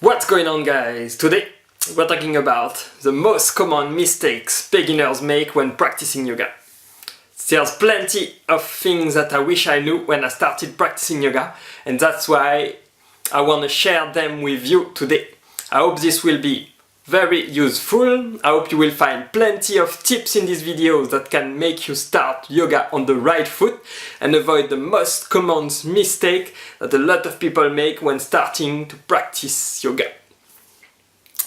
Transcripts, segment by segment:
What's going on, guys? Today we're talking about the most common mistakes beginners make when practicing yoga. There's plenty of things that I wish I knew when I started practicing yoga, and that's why I want to share them with you today. I hope this will be very useful. I hope you will find plenty of tips in this video that can make you start yoga on the right foot and avoid the most common mistake that a lot of people make when starting to practice yoga.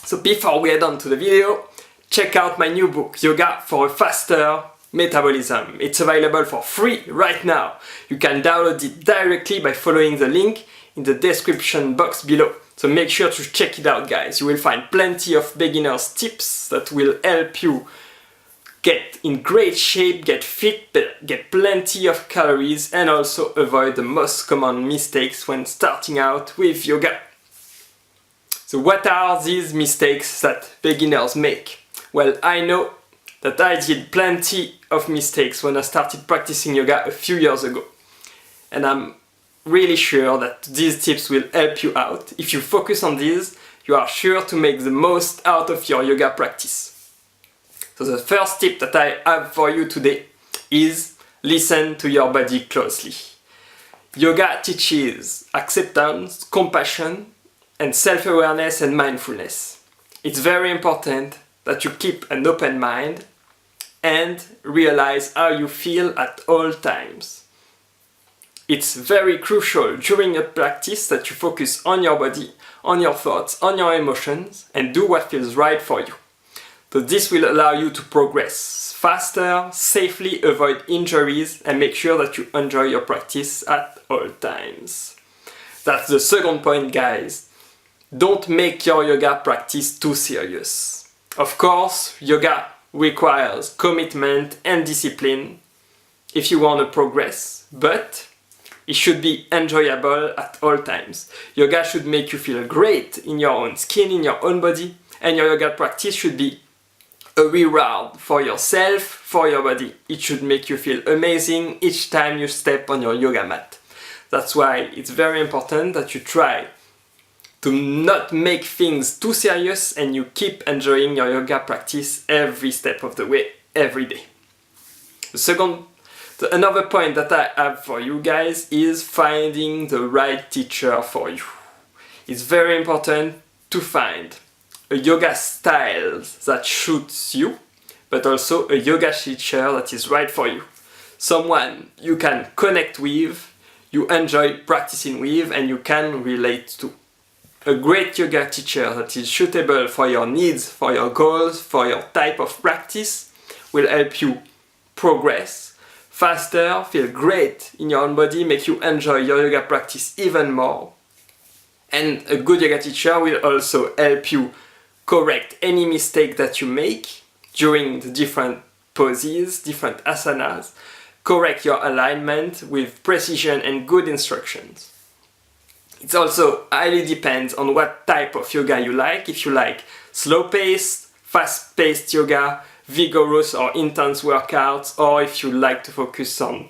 So before we head on to the video, check out my new book, Yoga for a Faster Metabolism. It's available for free right now. You can download it directly by following the link in the description box below. So make sure to check it out, guys. You will find plenty of beginners tips that will help you get in great shape, get fit, get plenty of calories, and also avoid the most common mistakes when starting out with yoga. So what are these mistakes that beginners make? Well, I know that I did plenty of mistakes when I started practicing yoga a few years ago. And I'm really sure that these tips will help you out. If you focus on these, you are sure to make the most out of your yoga practice. So the first tip that I have for you today is listen to your body closely. Yoga teaches acceptance, compassion, and self-awareness and mindfulness. It's very important that you keep an open mind and realize how you feel at all times. It's very crucial during a practice that you focus on your body, on your thoughts, on your emotions, and do what feels right for you. So this will allow you to progress faster, safely avoid injuries, and make sure that you enjoy your practice at all times. That's the second point, guys. Don't make your yoga practice too serious. Of course, yoga requires commitment and discipline if you want to progress, but it should be enjoyable at all times. Yoga should make you feel great in your own skin, in your own body, and your yoga practice should be a reward for yourself, for your body. It should make you feel amazing each time you step on your yoga mat. That's why it's very important that you try to not make things too serious and you keep enjoying your yoga practice every step of the way, every day. Another point that I have for you guys is finding the right teacher for you. It's very important to find a yoga style that suits you, but also a yoga teacher that is right for you. Someone you can connect with, you enjoy practicing with, and you can relate to. A great yoga teacher that is suitable for your needs, for your goals, for your type of practice will help you progress faster, feel great in your own body, make you enjoy your yoga practice even more. And a good yoga teacher will also help you correct any mistake that you make during the different poses, different asanas, correct your alignment with precision and good instructions. It also highly depends on what type of yoga you like. If you like slow-paced, fast-paced yoga, vigorous or intense workouts, or if you like to focus on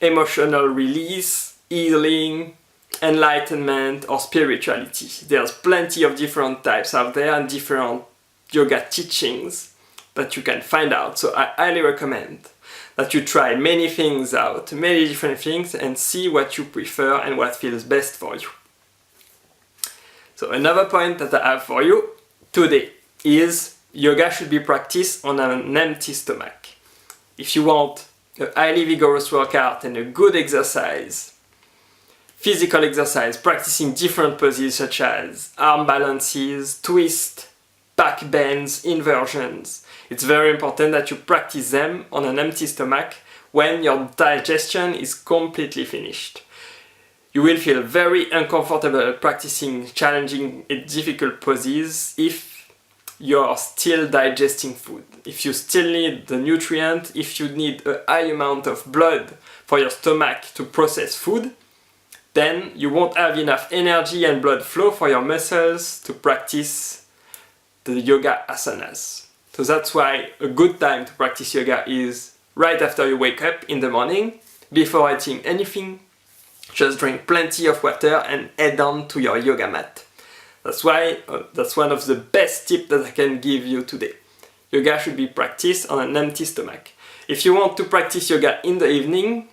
emotional release, healing, enlightenment, or spirituality. There's plenty of different types out there and different yoga teachings that you can find out. So I highly recommend that you try many things out, many different things, and see what you prefer and what feels best for you. So another point that I have for you today is yoga should be practiced on an empty stomach. If you want a highly vigorous workout and a good exercise, physical exercise, practicing different poses such as arm balances, twist, back bends, inversions, it's very important that you practice them on an empty stomach when your digestion is completely finished. You will feel very uncomfortable practicing challenging and difficult poses if you're still digesting food. If you still need the nutrient, if you need a high amount of blood for your stomach to process food, then you won't have enough energy and blood flow for your muscles to practice the yoga asanas. So that's why a good time to practice yoga is right after you wake up in the morning, before eating anything. Just drink plenty of water and head on to your yoga mat. That's why that's one of the best tips that I can give you today. Yoga should be practiced on an empty stomach. If you want to practice yoga in the evening,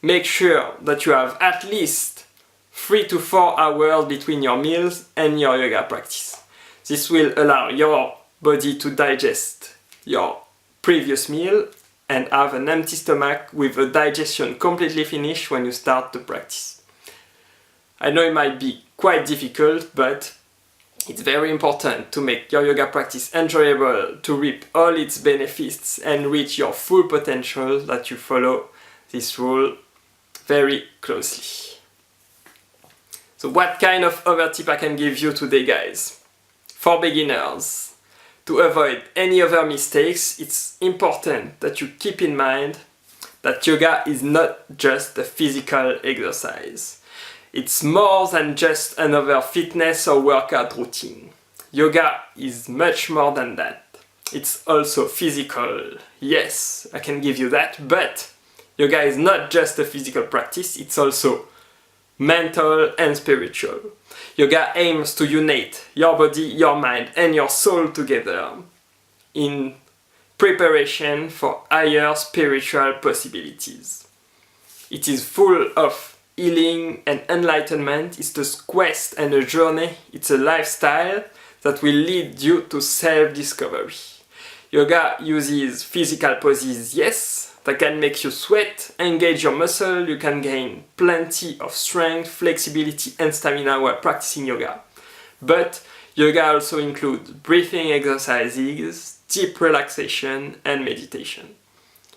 make sure that you have at least 3 to 4 hours between your meals and your yoga practice. This will allow your body to digest your previous meal and have an empty stomach with the digestion completely finished when you start the practice. I know it might be quite difficult, but it's very important to make your yoga practice enjoyable, to reap all its benefits and reach your full potential, that you follow this rule very closely. So what kind of other tip I can give you today, guys? For beginners, to avoid any other mistakes, it's important that you keep in mind that yoga is not just a physical exercise. It's more than just another fitness or workout routine. Yoga is much more than that. It's also physical. Yes, I can give you that, but yoga is not just a physical practice, it's also mental and spiritual. Yoga aims to unite your body, your mind, and your soul together in preparation for higher spiritual possibilities. It is full of healing and enlightenment. It's a quest and a journey. It's a lifestyle that will lead you to self-discovery. Yoga uses physical poses, yes, that can make you sweat, engage your muscle. You can gain plenty of strength, flexibility and stamina while practicing yoga. But yoga also includes breathing exercises, deep relaxation and meditation.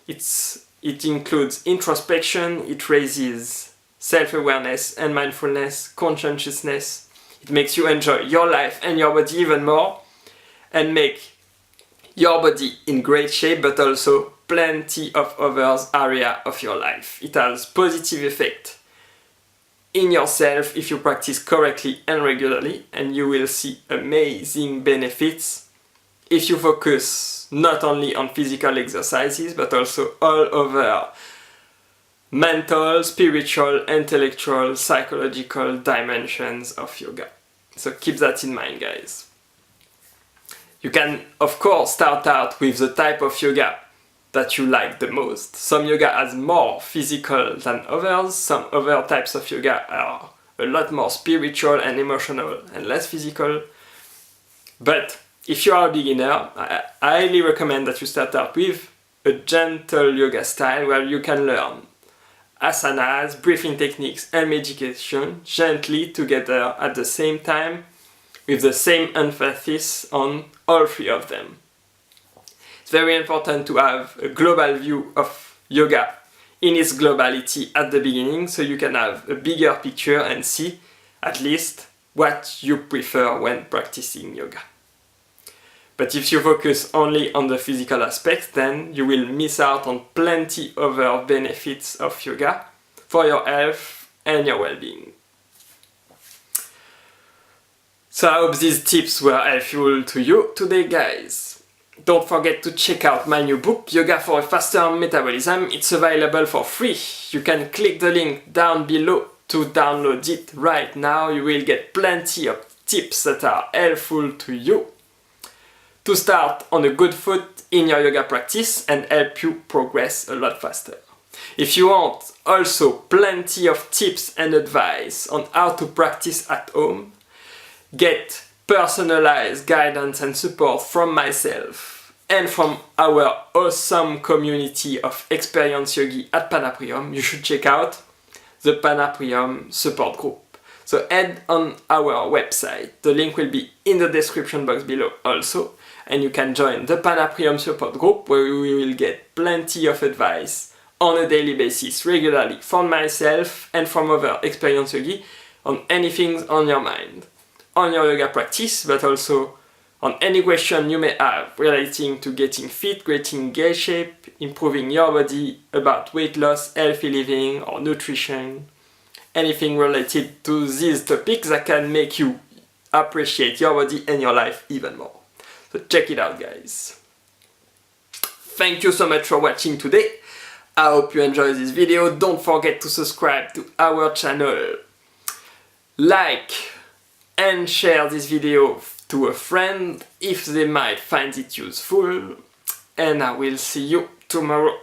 It includes introspection, it raises self-awareness and mindfulness, conscientiousness. It makes you enjoy your life and your body even more and make your body in great shape, but also plenty of other areas of your life. It has positive effect in yourself if you practice correctly and regularly, and you will see amazing benefits if you focus not only on physical exercises but also all over mental, spiritual, intellectual, psychological dimensions of yoga. So keep that in mind, guys. You can, of course, start out with the type of yoga that you like the most. Some yoga has more physical than others. Some other types of yoga are a lot more spiritual and emotional and less physical. But if you are a beginner, I highly recommend that you start out with a gentle yoga style where you can learn asanas, breathing techniques and meditation gently together at the same time with the same emphasis on all three of them. It's very important to have a global view of yoga in its globality at the beginning so you can have a bigger picture and see at least what you prefer when practicing yoga. But if you focus only on the physical aspect, then you will miss out on plenty other benefits of yoga for your health and your well-being. So I hope these tips were helpful to you today, guys. Don't forget to check out my new book, Yoga for a Faster Metabolism. It's available for free. You can click the link down below to download it right now. You will get plenty of tips that are helpful to you to start on a good foot in your yoga practice and help you progress a lot faster. If you want also plenty of tips and advice on how to practice at home, get personalized guidance and support from myself and from our awesome community of experienced yogi at Panaprium, you should check out the Panaprium support group. So head on our website, the link will be in the description box below also, and you can join the Panaprium support group where we will get plenty of advice on a daily basis regularly from myself and from other experienced yogi on anything on your mind, on your yoga practice, but also on any question you may have relating to getting fit, getting gay shape, improving your body, about weight loss, healthy living or nutrition, anything related to these topics that can make you appreciate your body and your life even more. So check it out, guys. Thank you so much for watching today. I hope you enjoyed this video. Don't forget to subscribe to our channel, like and share this video to a friend if they might find it useful. And I will see you tomorrow.